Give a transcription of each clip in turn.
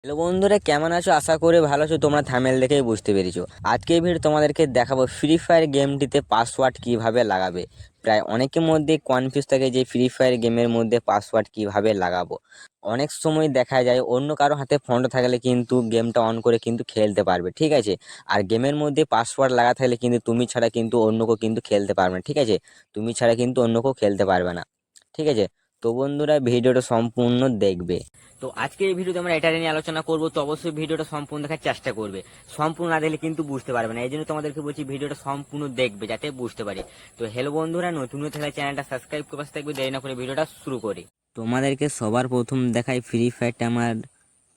Hello বন্ধুরা, কেমন আছো? আশা করি ভালো আছো। তোমরা থামেল দেখেই বুঝতে পেরেছো। আজকে এই ভিডিও তোমাদেরকে দেখাবো ফ্রি ফায়ার গেমটিতে পাসওয়ার্ড কিভাবে লাগাবে। প্রায় অনেকের মধ্যে কনফিউজ থাকে যে ফ্রি ফায়ার গেমের মধ্যে পাসওয়ার্ড কিভাবে লাগাবো। অনেক সময় দেখা যায় অন্য কারো হাতে ফোনটা থাকলে কিন্তু গেমটা অন করে কিন্তু খেলতে পারবে, ঠিক আছে। আর গেমের মধ্যে পাসওয়ার্ড লাগা থাকলে কিন্তু তুমি ছাড়া কিন্তু অন্য কেউ কিন্তু খেলতে পারবে না, ঠিক আছে। তুমি ছাড়া কিন্তু অন্য কেউ খেলতে পারবে না, ঠিক আছে। তো বন্ধুরা, ভিডিওটা সম্পূর্ণ দেখবে। তো আজকের এই ভিডিওতে আমরা এটা নিয়ে আলোচনা করব, তো অবশ্যই ভিডিওটা সম্পূর্ণ দেখার চেষ্টা করবে। সম্পূর্ণ না দেখলে কিন্তু বুঝতে পারবে না, এই জন্য তোমাদেরকে বলছি ভিডিওটা সম্পূর্ণ দেখবে যাতে বুঝতে পারে। তো হ্যালো বন্ধুরা, নতুন হয়ে থাকলে চ্যানেলটা সাবস্ক্রাইব করে পাশে থাকবে। দেরি না করে ভিডিওটা শুরু করি। তোমাদেরকে সবার প্রথম দেখাই ফ্রি ফায়ারটা আমার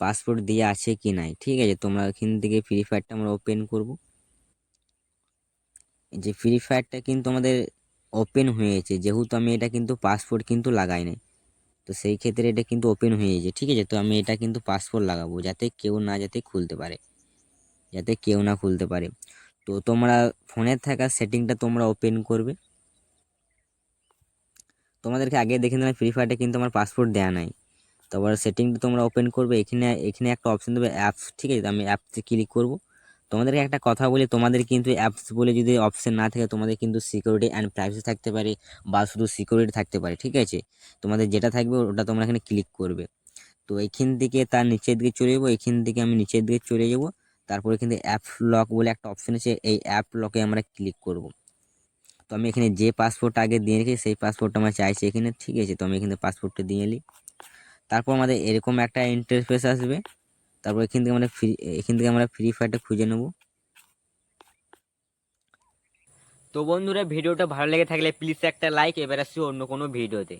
পাসপোর্ট দিয়ে আছে কি নাই, ঠিক আছে। তোমরা এখান থেকে ফ্রি ফায়ারটা আমরা ওপেন করব। এই যে ফ্রি ফায়ারটা কিন্তু আমাদের ওপেন হয়েছে, যেহেতু আমি এটা কিন্তু পাসপোর্ট কিন্তু লাগাই নাই। তো সেই ক্ষেত্রে এটা কিন্তু ওপেন হয়ে যায়, ঠিক আছে। তো আমি এটা কিন্তু পাসওয়ার্ড লাগাবো যাতে কেউ না যাতে খুলতে পারে, যাতে কেউ না খুলতে পারে। তো তোমরা ফোনের থাকা সেটিংটা তোমরা ওপেন করবে। তোমাদেরকে আগে দেখে নিলাম ফ্রি ফায়ারটা কিন্তু আমার পাসওয়ার্ড দেওয়া নাই। তারপর সেটিংটা তোমরা ওপেন করবে। এখানে এখানে একটা অপশন দেবে অ্যাপস, ঠিক আছে। তো আমি অ্যাপসে ক্লিক করব। তোমাদেরকে একটা কথা বলি, তোমাদের কিন্তু অ্যাপস বলে যদি অপশন না থাকে, তোমাদের কিন্তু সিকিউরিটি অ্যান্ড প্রাইভেসি থাকতে পারে বা শুধু সিকিউরিটি থাকতে পারে, ঠিক আছে। তোমাদের যেটা থাকবে ওটা তোমরা এখানে ক্লিক করবে। তো এইখান থেকে তার নিচের দিকে চলে যাবো, এখান থেকে আমি নিচের দিকে চলে যাব। তারপর এখান থেকে অ্যাপ লক বলে একটা অপশন আছে, এই অ্যাপ লকে আমরা ক্লিক করব। তো আমি এখানে যে পাসপোর্ট আগে দিয়ে রেখেছি সেই পাসপোর্টটা আমার চাইছে এখানে, ঠিক আছে। তো আমি এখানে পাসপোর্টটা দিয়ে নিই। তারপর আমাদের এরকম একটা ইন্টারফেস আসবে। তারপর এখান থেকে আমরা ফ্রি ফায়ারটা খুঁজে নেব। তো বন্ধুরা, ভিডিওটা ভালো লেগে থাকলে প্লিজ একটা লাইক। এবার আসছি অন্য কোনো ভিডিওতে।